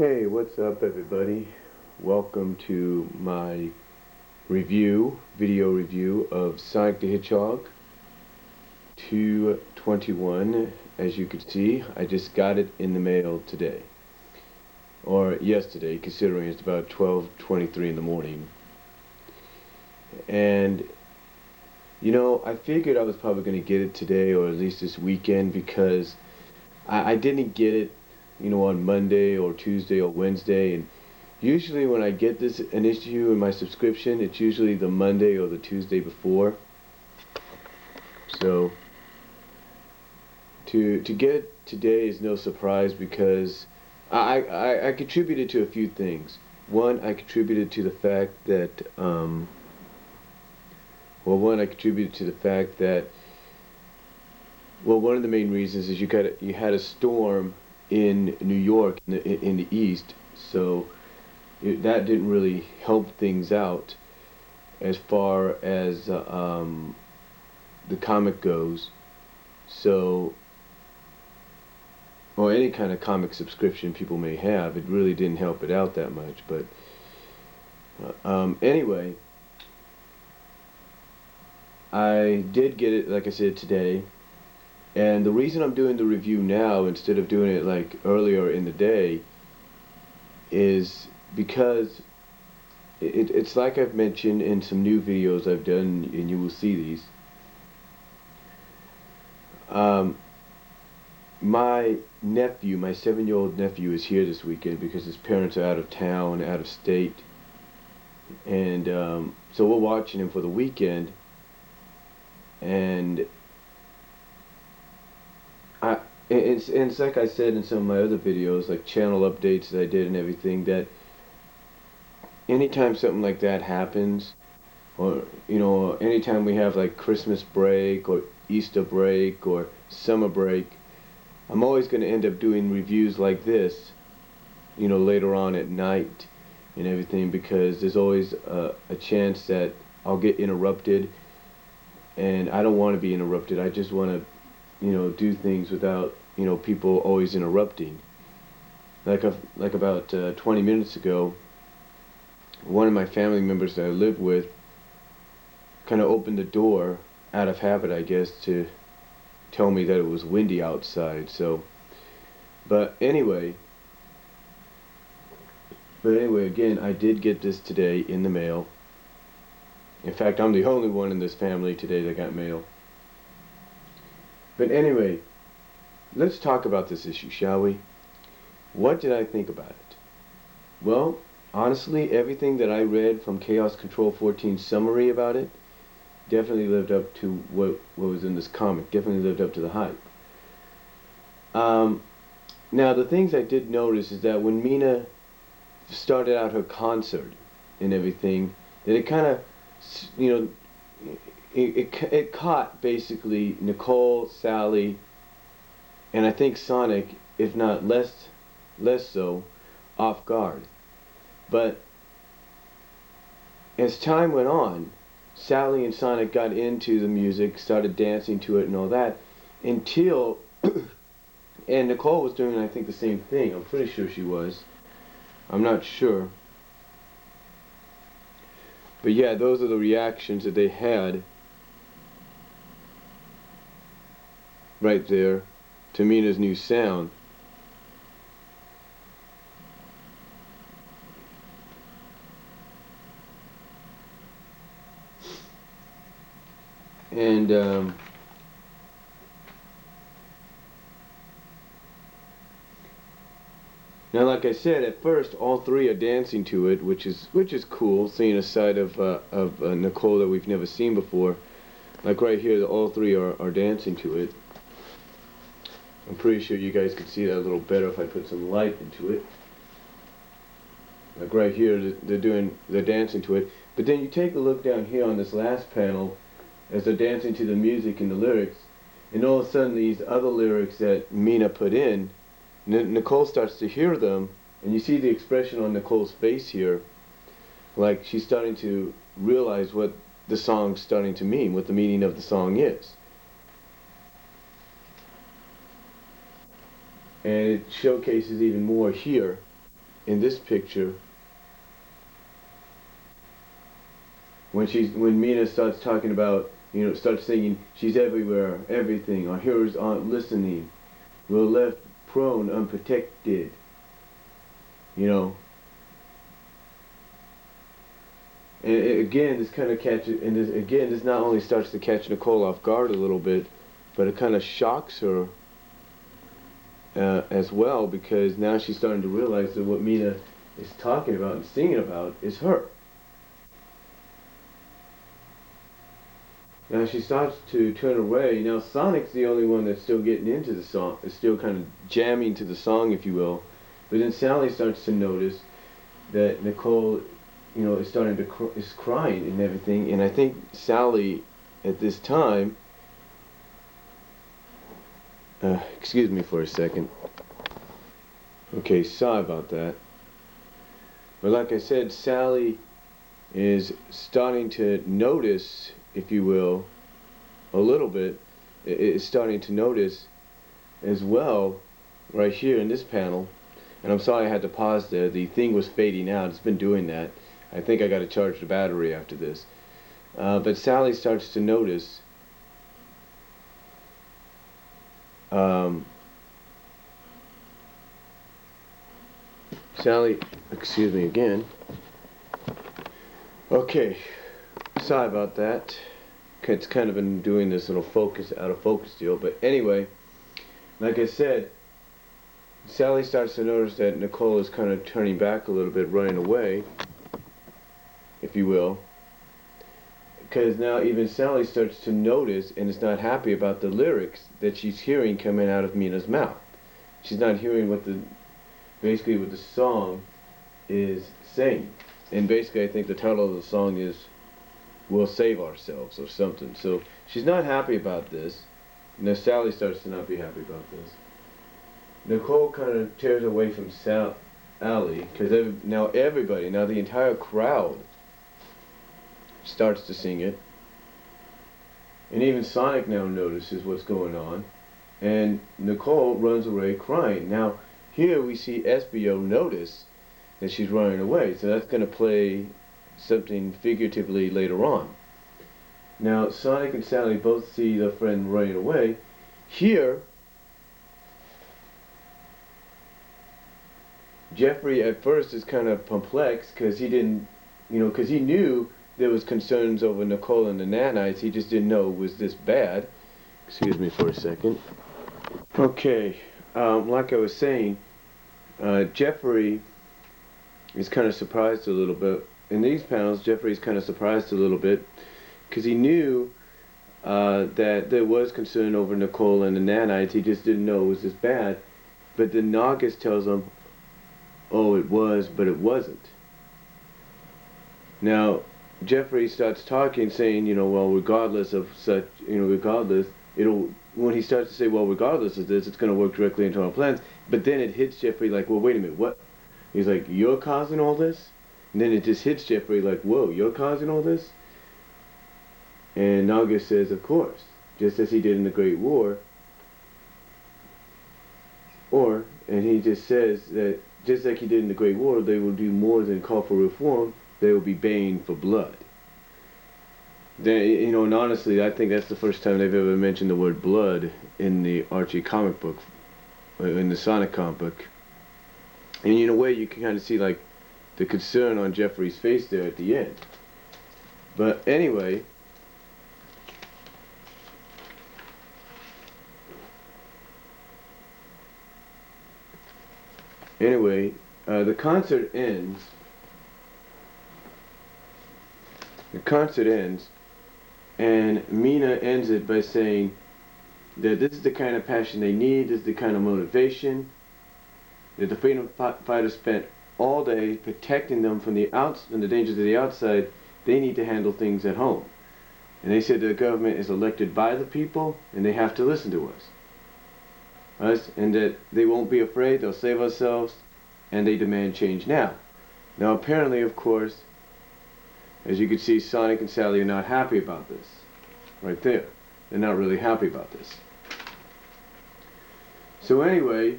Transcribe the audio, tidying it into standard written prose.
Hey, what's up everybody? Welcome to my video review of Sonic the Hedgehog 221. As you can see, I just got it in the mail today. Or yesterday, considering it's about 12:23 in the morning. And, I figured I was probably going to get it today or at least this weekend because I didn't get it, on Monday or Tuesday or Wednesday. And usually when I get an issue in my subscription, it's usually the Monday or the Tuesday before. So to get it today is no surprise because I contributed to a few things. One, I contributed to the fact that one, I contributed to the fact that one of the main reasons is you had a storm in New York in the east, so that didn't really help things out as far as the comic goes. So, or any kind of comic subscription people may have, it really didn't help it out that much. But anyway, I did get it, like I said, today. And the reason I'm doing the review now instead of doing it like earlier in the day is because it's like I've mentioned in some new videos I've done, and you will see these. My nephew, my 7-year-old nephew, is here this weekend because his parents are out of town, out of state. And so we're watching him for the weekend. And it's like I said in some of my other videos, like channel updates that I did and everything, that anytime something like that happens, or anytime we have like Christmas break or Easter break or summer break, I'm always going to end up doing reviews like this, later on at night and everything, because there's always a chance that I'll get interrupted, and I don't want to be interrupted. I just want to do things without people always interrupting. Like about 20 minutes ago, one of my family members that I live with kind of opened the door out of habit, I guess, to tell me that it was windy outside. So, but anyway, again, I did get this today in the mail. In fact, I'm the only one in this family today that got mail. But anyway, let's talk about this issue, shall we? What did I think about it? Well, honestly, everything that I read from Chaos Control 14's summary about it definitely lived up to what was in this comic. Definitely lived up to the hype. Now, the things I did notice is that when Mina started out her concert and everything, that it kind of, it caught basically Nicole, Sally, and I think Sonic, if not less so, off guard. But as time went on, Sally and Sonic got into the music, started dancing to it and all that, until, and Nicole was doing, I think, the same thing. I'm pretty sure she was. I'm not sure. But yeah, those are the reactions that they had right there to Mina's new sound. And now, like I said, at first all three are dancing to it, which is cool, seeing a side of Nicole that we've never seen before. Like right here, all three are dancing to it. I'm pretty sure you guys could see that a little better if I put some light into it. Like right here, they're dancing to it. But then you take a look down here on this last panel, as they're dancing to the music and the lyrics, and all of a sudden these other lyrics that Mina put in, Nicole starts to hear them, and you see the expression on Nicole's face here, like she's starting to realize what the song's starting to mean, what the meaning of the song is. And it showcases even more here in this picture, when Mina starts talking about, starts singing, she's everywhere, everything, our hearers aren't listening, we're left prone, unprotected, you know. And again, this kind of catches, and this not only starts to catch Nicole off guard a little bit, but it kind of shocks her as well, because now she's starting to realize that what Mina is talking about and singing about is her. Now she starts to turn away. Now Sonic's the only one that's still getting into the song, is still kind of jamming to the song, if you will. But then Sally starts to notice that Nicole, is starting to is crying and everything. And I think Sally, at this time, excuse me for a second. Okay, sorry about that. But like I said, Sally is starting to notice, if you will, a little bit, is starting to notice as well, right here in this panel. And I'm sorry I had to pause there. The thing was fading out. It's been doing that. I think I got to charge the battery after this. But Sally starts to notice Sally, excuse me again. Okay, sorry about that. It's kind of been doing this little out of focus deal. But anyway, like I said, Sally starts to notice that Nicole is kind of turning back a little bit, running away, if you will. Because now even Sally starts to notice and is not happy about the lyrics that she's hearing coming out of Mina's mouth. She's not hearing basically what the song is saying. And basically I think the title of the song is We'll Save Ourselves or something. So she's not happy about this. Now Sally starts to not be happy about this. Nicole kind of tears away from Sally, because now the entire crowd starts to sing it. And even Sonic now notices what's going on. And Nicole runs away crying. Now, here we see SBO notice that she's running away. So that's going to play something figuratively later on. Now, Sonic and Sally both see their friend running away. Here, Jeffrey at first is kind of perplexed because he didn't, because he knew there was concerns over Nicole and the nanites. He just didn't know it was this bad. Excuse me for a second. Okay, like I was saying, Jeffrey is kind of surprised a little bit. In these panels, Jeffrey is kind of surprised a little bit because he knew that there was concern over Nicole and the nanites. He just didn't know it was this bad. But then Nagas tells him, oh, it was, but it wasn't. Now, Jeffrey starts talking, saying, well, regardless of such, when he starts to say, well, regardless of this, it's going to work directly into our plans. But then it hits Jeffrey like, well, wait a minute, what? He's like, you're causing all this? And then it just hits Jeffrey like, whoa, you're causing all this? And Naga says, of course, just as he did in the Great War. And he just says that, just like he did in the Great War, they will do more than call for reform. They will be baying for blood. And honestly, I think that's the first time they've ever mentioned the word blood in the Archie comic book, in the Sonic comic book. And in a way, you can kind of see like the concern on Jeffrey's face there at the end. But anyway, the concert ends. And Mina ends it by saying that this is the kind of passion they need, this is the kind of motivation that the freedom fighters spent all day protecting them from the dangers of the outside. They need to handle things at home. And they said the government is elected by the people, and they have to listen to us, and that they won't be afraid, they'll save ourselves, and they demand change now. Now apparently, of course, as you can see, Sonic and Sally are not happy about this. Right there. They're not really happy about this. So anyway,